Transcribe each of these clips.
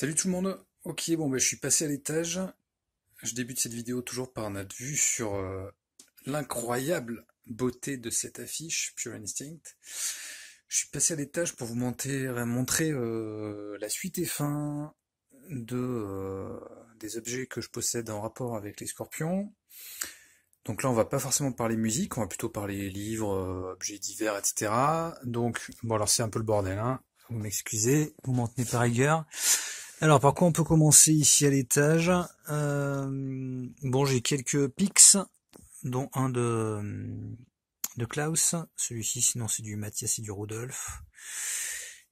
Salut tout le monde. Ok, bon je suis passé à l'étage. Je débute cette vidéo toujours par notre vue sur l'incroyable beauté de cette affiche Pure Instinct. Je suis passé à l'étage pour vous montrer la suite et fin des objets que je possède en rapport avec les scorpions. Donc là on va pas forcément parler musique, on va plutôt parler livres, objets divers, etc. Donc bon alors c'est un peu le bordel, hein. Vous m'excusez, vous m'en tenez par rigueur. Alors par quoi on peut commencer ici à l'étage. Bon, j'ai quelques pics, dont un de Klaus. Celui-ci, sinon c'est du Mathias et du Rudolf.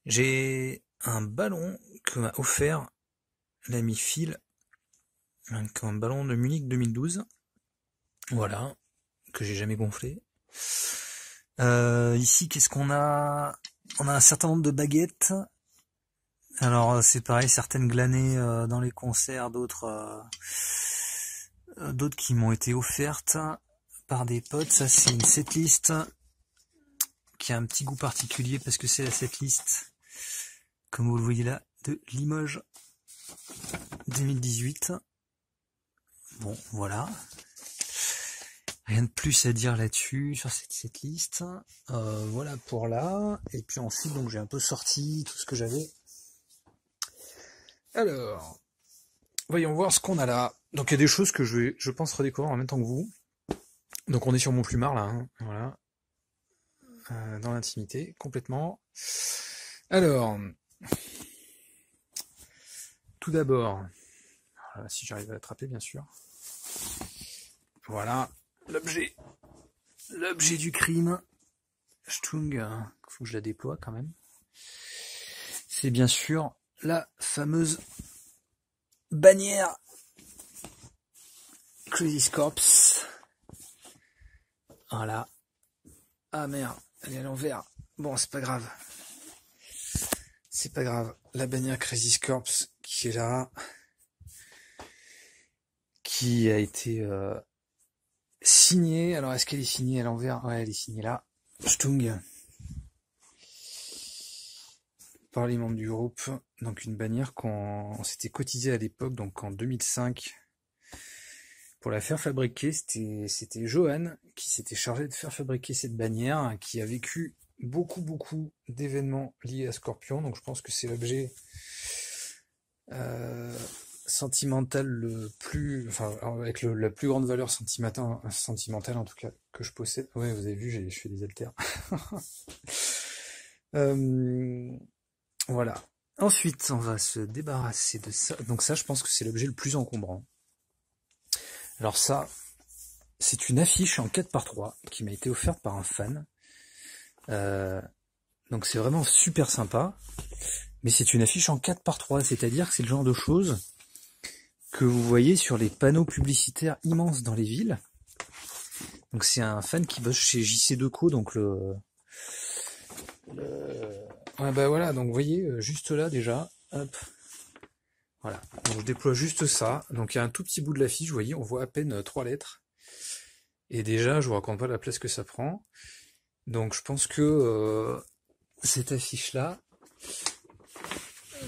J'ai un ballon que m'a offert l'ami Phil, un ballon de Munich 2012. Voilà, que j'ai jamais gonflé. Ici, qu'est-ce qu'on a? On a un certain nombre de baguettes. Alors c'est pareil, certaines glanées dans les concerts, d'autres qui m'ont été offertes par des potes. Ça c'est une setlist qui a un petit goût particulier parce que c'est la setlist, comme vous le voyez là, de Limoges 2018. Bon voilà, rien de plus à dire là-dessus sur cette setlist. Voilà pour là. Et puis ensuite donc j'ai un peu sorti tout ce que j'avais. Alors, voyons voir ce qu'on a là. Donc il y a des choses que je pense redécouvrir en même temps que vous. Donc on est sur mon plumard là, hein. Voilà. Dans l'intimité, complètement. Alors, tout d'abord, si j'arrive à l'attraper bien sûr. Voilà, l'objet du crime. Stung, faut que je la déploie quand même. C'est bien sûr la fameuse bannière Crazy Corps. Voilà. Ah merde, elle est à l'envers. Bon, c'est pas grave. C'est pas grave. La bannière Crazy Corps qui est là, qui a été signée. Alors, est-ce qu'elle est signée à l'envers? Ouais, elle est signée là. Stung. Par les membres du groupe. Donc, une bannière qu'on s'était cotisée à l'époque, donc en 2005. Pour la faire fabriquer, c'était Johan qui s'était chargé de faire fabriquer cette bannière, qui a vécu beaucoup d'événements liés à Scorpion, donc je pense que c'est l'objet sentimental le plus, enfin avec la plus grande valeur sentimentale en tout cas que je possède. Ouais, vous avez vu, je fais des haltères. Voilà. Ensuite, on va se débarrasser de ça. Donc ça, je pense que c'est l'objet le plus encombrant. Alors ça, c'est une affiche en 4x3 qui m'a été offerte par un fan. Donc c'est vraiment super sympa. Mais c'est une affiche en 4x3, c'est-à-dire que c'est le genre de choses que vous voyez sur les panneaux publicitaires immenses dans les villes. Donc c'est un fan qui bosse chez JC2Co, donc ouais, bah voilà, donc vous voyez, juste là déjà, hop. Voilà, donc je déploie juste ça. Donc il y a un tout petit bout de l'affiche, vous voyez, on voit à peine 3 lettres. Et déjà, je vous raconte pas la place que ça prend. Donc je pense que cette affiche-là,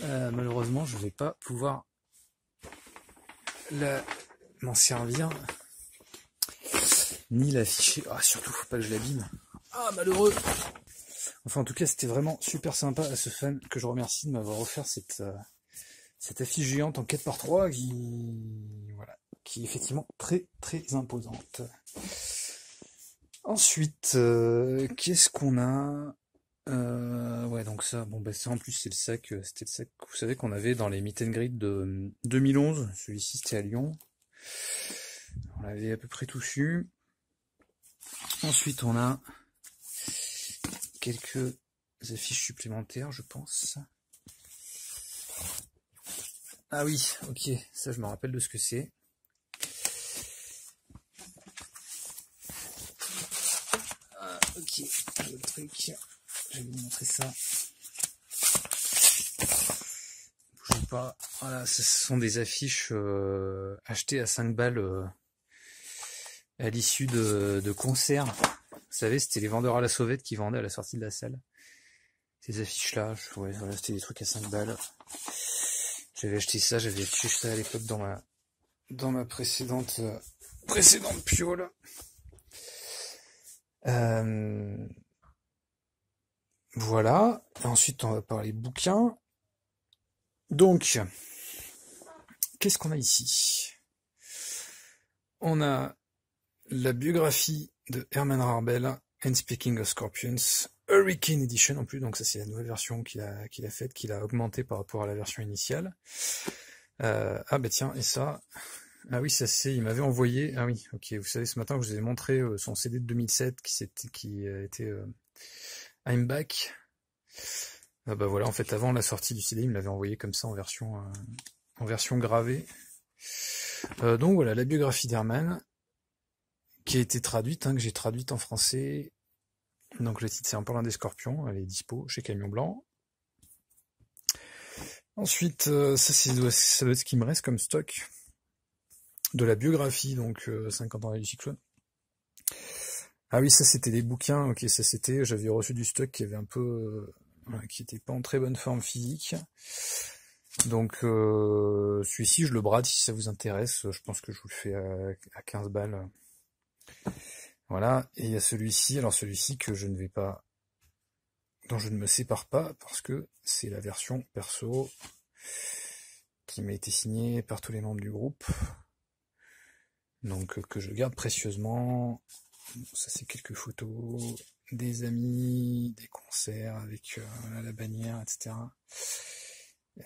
malheureusement, je vais pas pouvoir m'en servir, ni l'afficher. Ah, surtout, faut pas que je l'abîme. Ah, malheureux. Enfin, en tout cas, c'était vraiment super sympa à ce fan que je remercie de m'avoir offert cette affiche géante en 4x3 qui est effectivement très imposante. Ensuite, qu'est-ce qu'on a? Ouais, donc ça, bon, bah ça en plus c'est le sac, c'était le sac, vous savez qu'on avait dans les meet and greet de 2011. Celui-ci c'était à Lyon. On l'avait à peu près tout su. Ensuite, on a quelques affiches supplémentaires, je pense. Ah oui, ok, ça je me rappelle de ce que c'est. Ah, ok, le truc, je vais vous montrer ça. Bougez pas. Voilà, ce sont des affiches achetées à 5 balles à l'issue de concerts. Vous savez, c'était les vendeurs à la sauvette qui vendaient à la sortie de la salle. Ces affiches-là, ouais, voilà, c'était des trucs à 5 balles. J'avais acheté ça à l'époque dans ma précédente piole. Voilà. Et ensuite, on va parler bouquins. Donc, qu'est-ce qu'on a ici? On a la biographie de Herman Rarbel, And Speaking of Scorpions, Hurricane Edition en plus, donc ça c'est la nouvelle version qu'il a faite, qu'il a augmentée par rapport à la version initiale. Ah bah tiens, et ça, ah oui, ça c'est, il m'avait envoyé, ah oui, ok, vous savez, ce matin je vous ai montré son CD de 2007 qui a été I'm Back. Ah bah voilà, en fait avant la sortie du CD, il me l'avait envoyé comme ça en version gravée. Donc voilà, la biographie d'Herman, qui a été traduite, que j'ai traduite en français. Donc le titre c'est Un Parlant des Scorpions, elle est dispo chez Camion Blanc. Ensuite, ça doit être ce qui me reste comme stock de la biographie, donc 50 ans du cyclone. Ah oui, ça c'était des bouquins, ok, ça c'était, j'avais reçu du stock qui avait un peu, qui était pas en très bonne forme physique. Donc celui-ci je le brade si ça vous intéresse, je pense que je vous le fais à 15 balles. Voilà, et il y a celui-ci, alors celui-ci que je ne vais pas, dont je ne me sépare pas, parce que c'est la version perso qui m'a été signée par tous les membres du groupe, donc que je garde précieusement. Ça c'est quelques photos, des amis, des concerts avec la bannière, etc.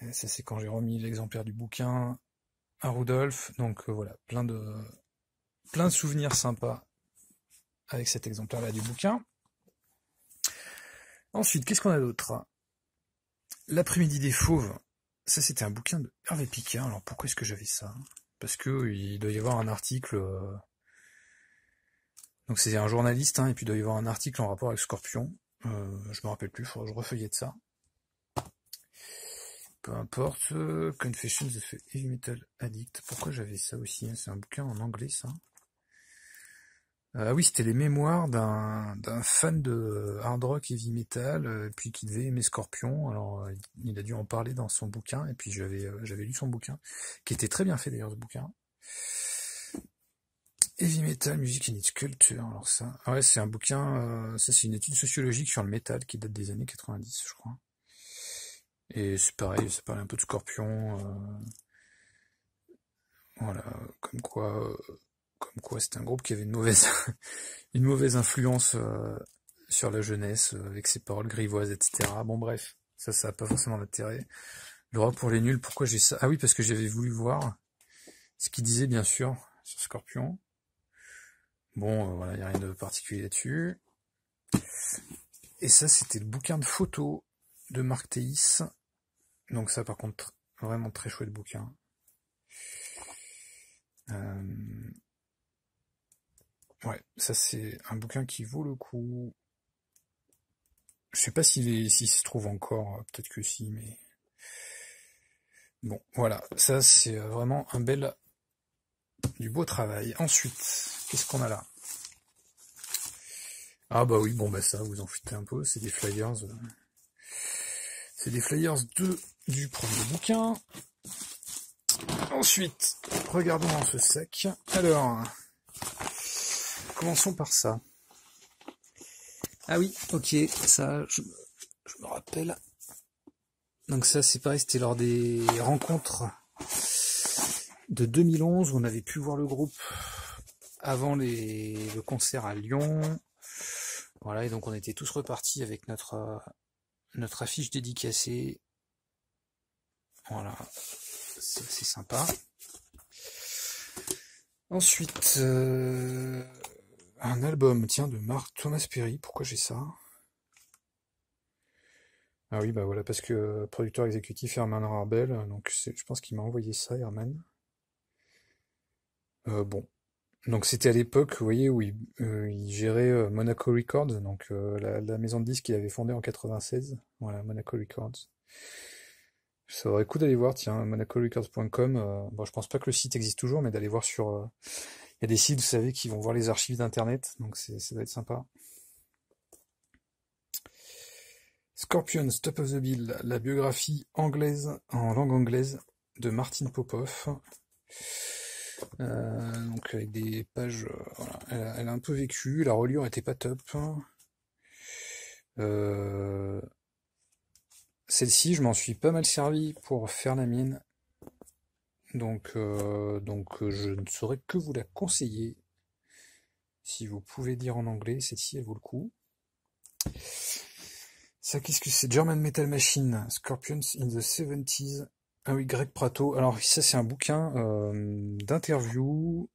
Et ça c'est quand j'ai remis l'exemplaire du bouquin à Rudolf, donc voilà, plein de souvenirs sympas avec cet exemplaire-là du bouquin. Ensuite, qu'est-ce qu'on a d'autre? L'après-midi des fauves. Ça, c'était un bouquin de Hervé Picard. Alors, pourquoi est-ce que j'avais ça? Parce que il doit y avoir un article... Donc, c'est un journaliste, et puis il doit y avoir un article en rapport avec Scorpion. Je me rappelle plus, il faudra que je refeuillette ça. Peu importe. Confessions of a Heavy Metal Addict. Pourquoi j'avais ça aussi? C'est un bouquin en anglais, ça. Oui, c'était les mémoires d'un fan de hard rock heavy metal, puis qui devait aimer Scorpion. Alors, il a dû en parler dans son bouquin, et puis j'avais lu son bouquin, qui était très bien fait d'ailleurs, ce bouquin. Heavy Metal, Music and its Culture. Alors ça, ouais, c'est un bouquin, ça c'est une étude sociologique sur le métal qui date des années 90, je crois. Et c'est pareil, ça parle un peu de Scorpion. Voilà, comme quoi c'était un groupe qui avait une mauvaise influence sur la jeunesse, avec ses paroles grivoises, etc. Bon bref, ça a pas forcément d'intérêt. Le rock pour les nuls, pourquoi j'ai ça? Ah oui, parce que j'avais voulu voir ce qu'il disait bien sûr sur Scorpion. Bon, voilà, il n'y a rien de particulier là-dessus. Et ça, c'était le bouquin de photos de Marc Théis. Donc ça, par contre, vraiment très chouette bouquin. Ouais, ça c'est un bouquin qui vaut le coup. Je sais pas s'il se trouve encore, peut-être que si, mais... Bon, voilà, ça c'est vraiment du beau travail. Ensuite, qu'est-ce qu'on a là? Ah bah oui, bon bah ça, vous en foutez un peu, c'est des flyers. C'est des flyers du premier bouquin. Ensuite, regardons dans ce sac. Alors, commençons par ça. Ah oui, ok, ça, je me rappelle. Donc ça, c'est pareil, c'était lors des rencontres de 2011 où on avait pu voir le groupe avant le concert à Lyon. Voilà, et donc on était tous repartis avec notre affiche dédicacée. Voilà, c'est sympa. Ensuite, un album, tiens, de Thomas Perry. Pourquoi j'ai ça? Ah oui, bah voilà, parce que producteur exécutif Herman Rarbel, donc je pense qu'il m'a envoyé ça, Herman. Bon. Donc c'était à l'époque, vous voyez, où il gérait Monaco Records, donc la maison de disques qu'il avait fondée en 96. Voilà, Monaco Records. Ça aurait le coup d'aller voir, tiens, monacorecords.com. Bon, je pense pas que le site existe toujours, mais d'aller voir sur... Il y a des sites, vous savez, qui vont voir les archives d'internet, donc ça doit être sympa. Scorpions, Top of the Bill, la biographie anglaise, en langue anglaise, de Martine Popoff. Donc avec des pages, voilà. Elle a un peu vécu, la reliure était pas top. Celle-ci, je m'en suis pas mal servi pour faire la mienne. Donc je ne saurais que vous la conseiller. Si vous pouvez dire en anglais, celle-ci elle vaut le coup. Ça, qu'est-ce que c'est? German Metal Machine, Scorpions in the 70s. Ah oui, Greg Prato. Alors ça c'est un bouquin d'interview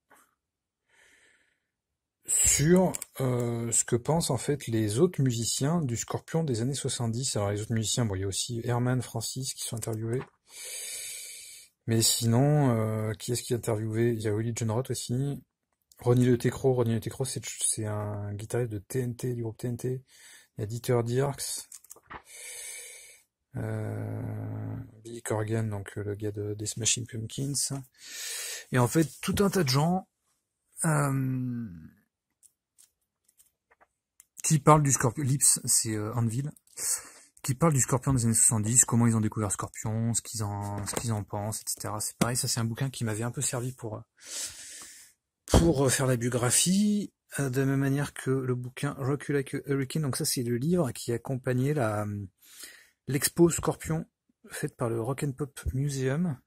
sur ce que pensent en fait les autres musiciens du Scorpion des années 70. Alors les autres musiciens, bon il y a aussi Herman, Francis qui sont interviewés. Mais sinon, qui est-ce qui est interviewé? Il y a Willie John Roth aussi. Ronnie Le Técro. Ronnie Le Técro, c'est un guitariste de TNT, du groupe TNT. Il y a Dieter Dierks. Billy Corgan, donc le gars des Smashing Pumpkins. Et en fait, tout un tas de gens qui parlent du Scorpion. Lips, c'est Anvil. Qui parlent du Scorpion des années 70, comment ils ont découvert Scorpion, ce qu'ils en pensent, etc. C'est pareil, ça c'est un bouquin qui m'avait un peu servi pour faire la biographie, de la même manière que le bouquin Rock You Like a Hurricane. Donc ça c'est le livre qui accompagnait l'expo Scorpion faite par le Rock and Pop Museum.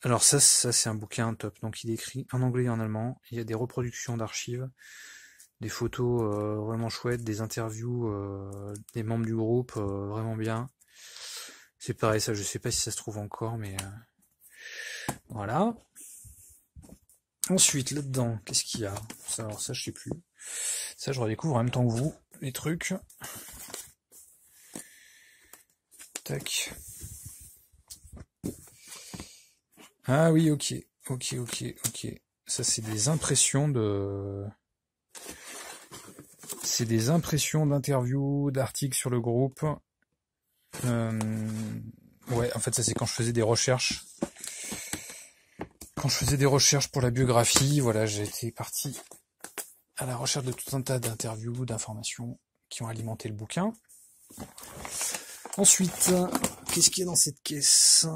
Alors ça c'est un bouquin top. Donc il est écrit en anglais et en allemand. Il y a des reproductions d'archives, des photos vraiment chouettes, des interviews des membres du groupe vraiment bien. C'est pareil, ça je sais pas si ça se trouve encore, mais voilà. Ensuite là-dedans, qu'est-ce qu'il y a? Alors ça je sais plus. Ça je redécouvre en même temps que vous les trucs. Tac. Ah oui, ok. Ça c'est des impressions d'interviews, d'articles sur le groupe. Ouais, en fait ça c'est quand je faisais des recherches. Quand je faisais des recherches pour la biographie, voilà, j'ai été parti à la recherche de tout un tas d'interviews, d'informations qui ont alimenté le bouquin. Ensuite, qu'est-ce qu'il y a dans cette caisse?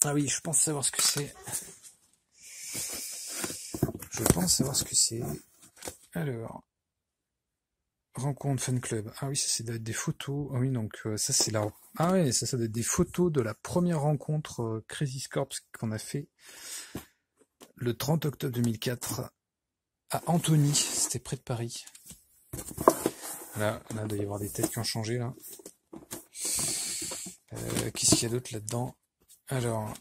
Ah oui, je pense savoir ce que c'est. Alors, rencontre fan club. Ah oui, ça doit être des photos. Ah oui, donc ça c'est la. Ah oui, ça doit être des photos de la première rencontre Crazy Corps qu'on a fait le 30 octobre 2004 à Antony. C'était près de Paris. Là, il doit y avoir des têtes qui ont changé là. Qu'est-ce qu'il y a d'autre là-dedans? Alors,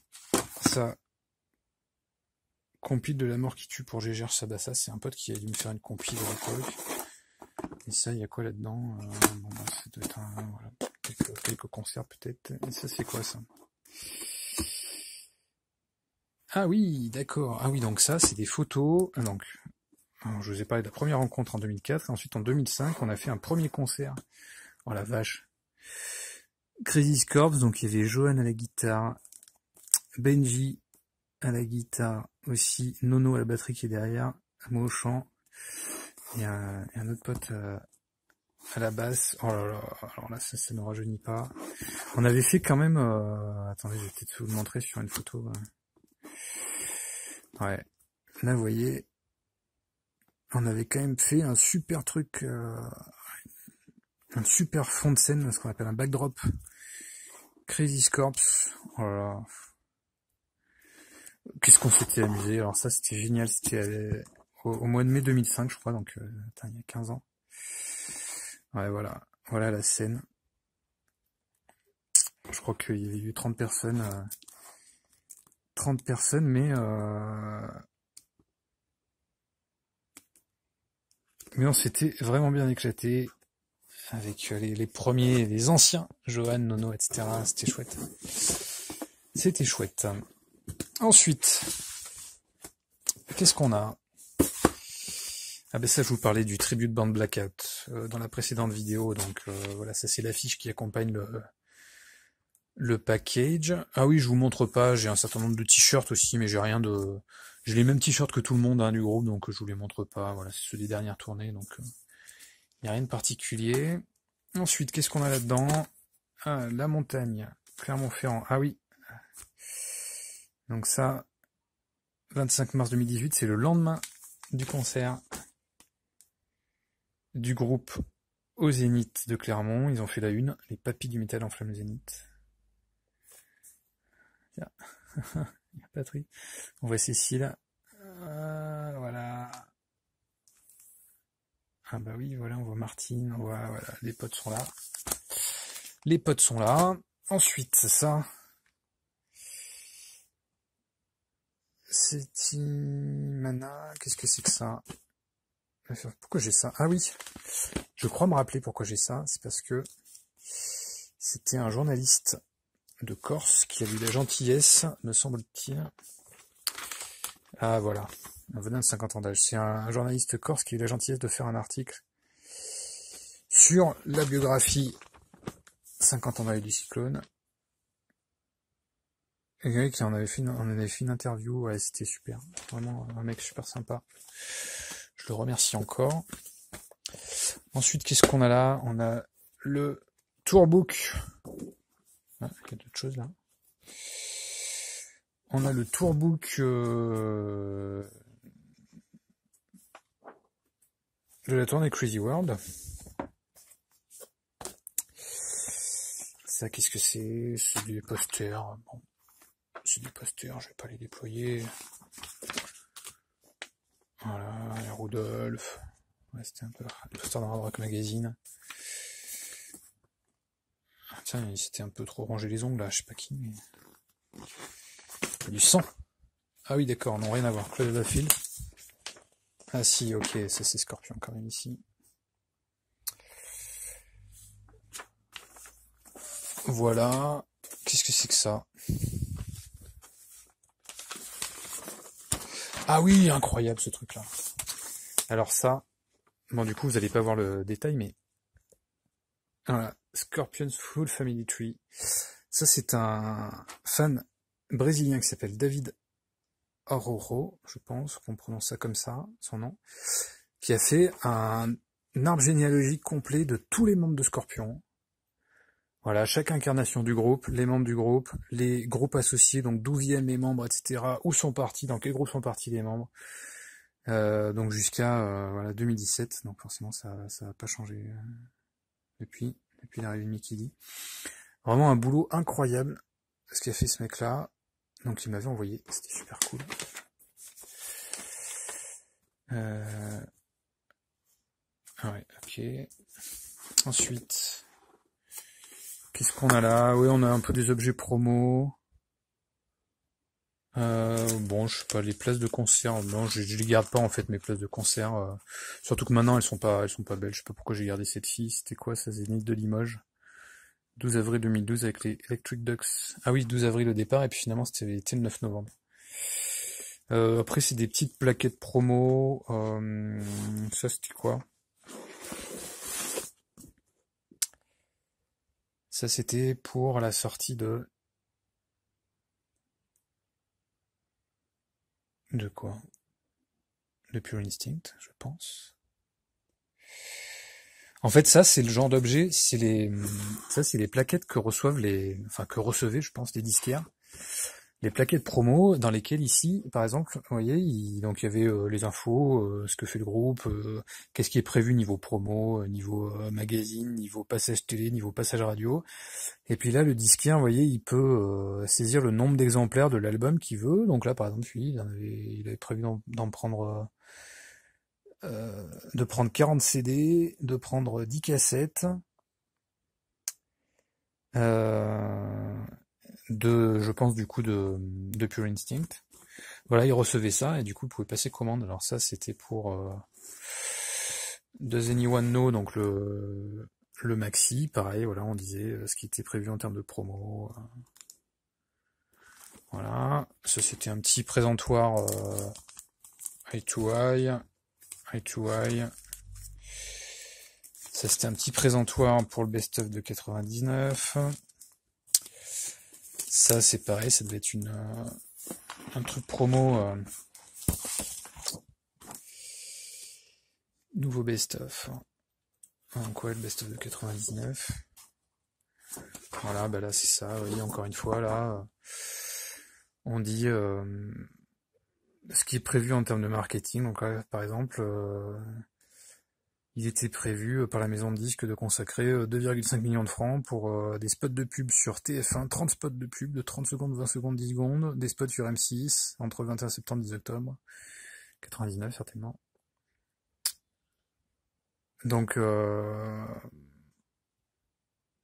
ça. Compile de la mort qui tue pour Gégère Sabassa, c'est un pote qui a dû me faire une compile à l'époque. Et ça, il y a quoi là-dedans? Bon, bah, ça doit être voilà, quelques concerts peut-être. Et ça, c'est quoi ça? Ah oui, d'accord. Ah oui, donc ça, c'est des photos. Donc, alors, je vous ai parlé de la première rencontre en 2004. Ensuite, en 2005, on a fait un premier concert. Oh la vache. Crazy Corps, donc il y avait Johan à la guitare, Benji à la guitare aussi, Nono à la batterie qui est derrière, moi au chant, et un autre pote à la basse. Oh là là, alors là ça ne rajeunit pas. On avait fait quand même, attendez, je vais peut-être vous le montrer sur une photo. Ouais, là vous voyez, on avait quand même fait un super truc, un super fond de scène, ce qu'on appelle un backdrop. Crazy Corps, oh là là. Qu'est-ce qu'on s'était amusé. Alors ça c'était génial, c'était au mois de mai 2005 je crois, donc il y a 15 ans. Ouais, voilà la scène. Je crois qu'il y avait eu 30 personnes, mais on s'était vraiment bien éclaté avec les premiers, les anciens, Johan, Nono, etc. C'était chouette. Ensuite, qu'est-ce qu'on a? Ah ben ça, je vous parlais du tribute band Blackout dans la précédente vidéo, donc voilà, ça c'est l'affiche qui accompagne le package. Ah oui, je vous montre pas, j'ai un certain nombre de t-shirts aussi, mais j'ai les mêmes t-shirts que tout le monde du groupe, donc je vous les montre pas. Voilà, c'est ceux des dernières tournées, donc il n'y a rien de particulier. Ensuite, qu'est-ce qu'on a là-dedans? Ah, la montagne, Clermont-Ferrand. Ah oui. Donc ça, 25 mars 2018, c'est le lendemain du concert du groupe au Zénith de Clermont. Ils ont fait la une, les papis du métal en flamme Zénith. Tiens, il y a Patrick. On voit Cécile. Voilà. Ah bah oui, voilà, on voit Martine, on voit, voilà, les potes sont là. Les potes sont là. Ensuite, ça. C'est Mana. Qu'est-ce que c'est que ça? Pourquoi j'ai ça? Ah oui. Je crois me rappeler pourquoi j'ai ça. C'est parce que c'était un journaliste de Corse qui a eu la gentillesse, me semble-t-il. Ah voilà. Un venin de 50 ans d'âge. C'est un journaliste corse qui a eu la gentillesse de faire un article sur la biographie 50 ans d'âge du cyclone. Et qui on avait fait une interview, ouais, c'était super. Vraiment un mec super sympa. Je le remercie encore. Ensuite, qu'est-ce qu'on a là? On a le tourbook. Ah, il y a d'autres choses là. On a le tourbook de la tournée Crazy World. Ça, qu'est-ce que c'est? C'est des posters. Bon, c'est des posters, je vais pas les déployer. Voilà, les Rudolph. Ouais, c'était un peu les posters dans Hard Rock Magazine. Tiens, il s'était un peu trop rangé les ongles là, je sais pas qui, mais... Il y a du sang. Ah oui, d'accord, non, rien à voir. Claude Bafield. Ah si, ok, ça c'est Scorpion quand même ici. Voilà. Qu'est-ce que c'est que ça? Ah oui, incroyable ce truc-là. Alors ça, bon du coup vous allez pas voir le détail, mais voilà, Scorpions Full Family Tree. Ça c'est un fan brésilien qui s'appelle David Ororo, je pense qu'on prononce ça comme ça, son nom, qui a fait un arbre généalogique complet de tous les membres de Scorpion. Voilà, chaque incarnation du groupe, les membres du groupe, les groupes associés, donc d'où viennent les membres, etc., où sont partis, dans quel groupe sont partis les membres, donc jusqu'à voilà, 2017, donc forcément ça n'a pas changé depuis l'arrivée de Mickey D. Vraiment un boulot incroyable, ce qu'a fait ce mec-là, donc il m'avait envoyé, c'était super cool. Ouais, ok. Ensuite... Qu'est-ce qu'on a là? Oui, on a un peu des objets promo. Bon, je sais pas, les places de concert. Non, je les garde pas en fait mes places de concert. Surtout que maintenant elles sont pas belles. Je sais pas pourquoi j'ai gardé cette fille. C'était quoi ça? Zénith de Limoges. 12 avril 2012 avec les Electric Ducks. Ah oui, 12 avril au départ et puis finalement c'était le 9 novembre. Après c'est des petites plaquettes promo. Ça c'était quoi? Ça c'était pour la sortie de quoi? De Pure Instinct, je pense. En fait, ça, c'est le genre d'objet, c'est les plaquettes que que recevaient, je pense, les disquaires. Les plaquettes promo dans lesquelles ici, par exemple, vous voyez, donc il y avait les infos, ce que fait le groupe, qu'est-ce qui est prévu niveau promo, niveau magazine, niveau passage télé, niveau passage radio. Et puis là, le disquaire, vous voyez, il peut saisir le nombre d'exemplaires de l'album qu'il veut. Donc là, par exemple, lui, il avait prévu d'en prendre... de prendre 40 CD, de prendre 10 cassettes, je pense du coup de Pure Instinct. Voilà, il recevait ça et du coup il pouvait passer commande. Alors ça c'était pour Does Anyone Know, donc le maxi, pareil, voilà, on disait ce qui était prévu en termes de promo. Voilà, ça c'était un petit présentoir eye to eye. Ça c'était un petit présentoir pour le best-of de 99. Ça c'est pareil, ça devait être un truc promo. Nouveau best-of. Donc ouais, le best-of de 99. Voilà, bah là c'est ça, oui, encore une fois, là, on dit ce qui est prévu en termes de marketing. Donc là, par exemple, il était prévu par la maison de disques de consacrer 2,5 millions de francs pour des spots de pub sur TF1, 30 spots de pub de 30 secondes, 20 secondes, 10 secondes, des spots sur M6 entre le 21 septembre et 10 octobre, 99 certainement. Donc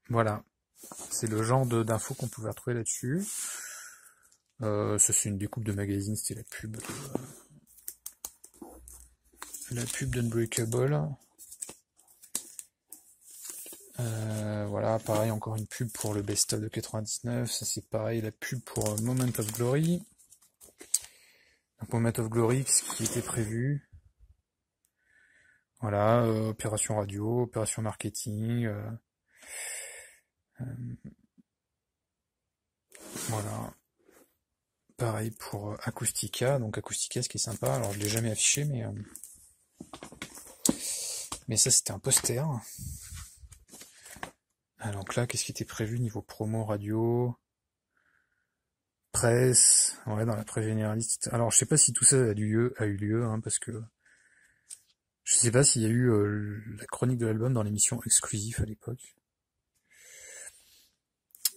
voilà, c'est le genre d'infos qu'on pouvait retrouver là-dessus. Ça c'est une découpe de magazine, c'était la pub d'Unbreakable. Voilà, pareil, encore une pub pour le best-of de 99. Ça c'est pareil, la pub pour Moment of Glory. Donc Moment of Glory, ce qui était prévu. Voilà, opération radio, opération marketing. Voilà. Pareil pour Acoustica. Donc Acoustica, ce qui est sympa. Alors je l'ai jamais affiché, mais ça c'était un poster. Donc là, qu'est-ce qui était prévu niveau promo, radio, presse, ouais, dans la presse généraliste. Alors je sais pas si tout ça a eu lieu, hein, parce que je sais pas s'il y a eu la chronique de l'album dans l'émission exclusive à l'époque.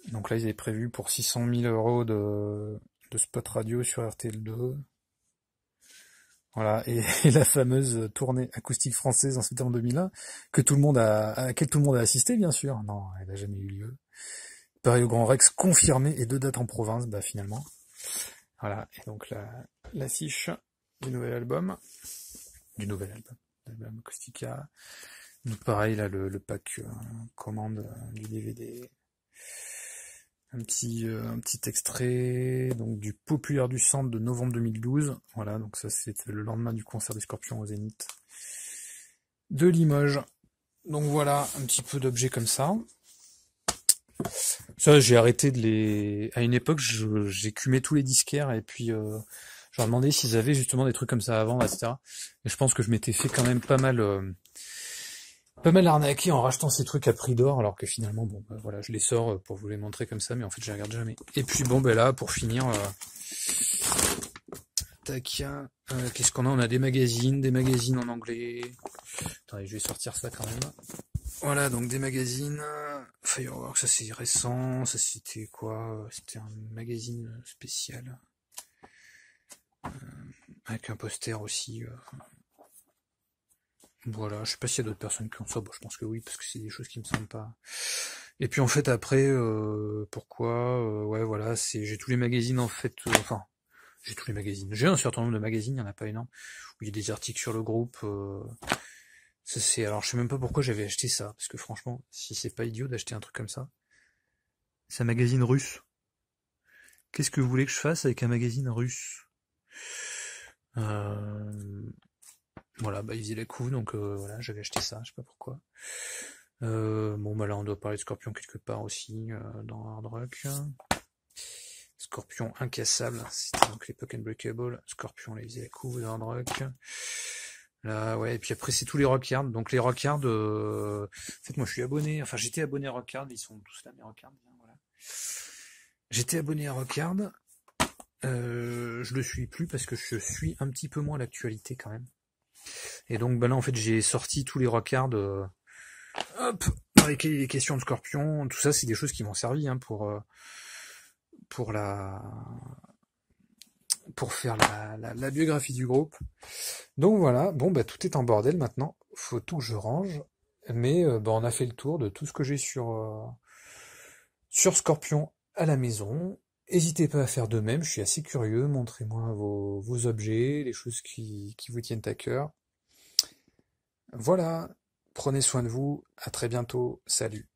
Donc là, ils avaient prévu pour 600 000 € de spot radio sur RTL2. Voilà, et la fameuse tournée acoustique française en septembre 2001, à laquelle tout le monde a assisté, bien sûr. Non, elle n'a jamais eu lieu. Paris au Grand Rex confirmé et 2 dates en province, bah finalement. Voilà, et donc l'affiche du nouvel album. L'album Acoustica. Donc pareil, là, le pack commande du DVD. Un petit extrait donc du Populaire du Centre de novembre 2012. Voilà, donc ça c'était le lendemain du concert des Scorpions au Zénith de Limoges. Donc voilà, un petit peu d'objets comme ça. Ça, j'ai arrêté à une époque, j'écumais tous les disquaires et puis je leur demandais s'ils avaient justement des trucs comme ça à vendre, etc. Et je pense que je m'étais fait quand même pas mal arnaqué en rachetant ces trucs à prix d'or, alors que finalement, bon, bah, voilà, je les sors pour vous les montrer comme ça, mais en fait, je les regarde jamais. Et puis bon, ben là, pour finir, tac, qu'est-ce qu'on a? On a des magazines en anglais. Attendez, je vais sortir ça quand même. Voilà, donc des magazines. Fireworks, ça c'est récent. Ça c'était quoi? C'était un magazine spécial. Avec un poster aussi. Voilà, je sais pas s'il y a d'autres personnes qui ont ça. Bon, je pense que oui, parce que c'est des choses qui me semblent pas. Et puis en fait après, pourquoi? Ouais, voilà, j'ai tous les magazines en fait. Enfin, j'ai tous les magazines. J'ai un certain nombre de magazines, il y en a pas énorme. Où il y a des articles sur le groupe. Alors je sais même pas pourquoi j'avais acheté ça, parce que franchement, si c'est pas idiot d'acheter un truc comme ça. C'est un magazine russe. Qu'est-ce que vous voulez que je fasse avec un magazine russe? Voilà, bah ils faisaient la couve, donc voilà, j'avais acheté ça, je sais pas pourquoi. Bon bah là on doit parler de Scorpion quelque part aussi, dans Hard Rock. Scorpion incassable, c'était donc l'époque Unbreakable. Scorpion là ils faisaient la couve dans Hard Rock. Là, ouais, et puis après c'est tous les Rockyard. Donc les Rockyard, en fait moi je suis abonné, enfin j'étais abonné à Rockyard, ils sont tous là mes Rockyard, voilà. J'étais abonné à Rockyard, je le suis plus parce que je suis un petit peu moins l'actualité quand même. Et donc bah là en fait j'ai sorti tous les Rockyard, hop, dans lesquels il est question de Scorpion, tout ça c'est des choses qui m'ont servi hein, pour faire la biographie du groupe. Donc voilà, bon bah tout est en bordel maintenant, faut tout que je range, mais bah, on a fait le tour de tout ce que j'ai sur Scorpion à la maison. N'hésitez pas à faire de même, je suis assez curieux, montrez-moi vos objets, les choses qui vous tiennent à cœur. Voilà, prenez soin de vous, à très bientôt, salut.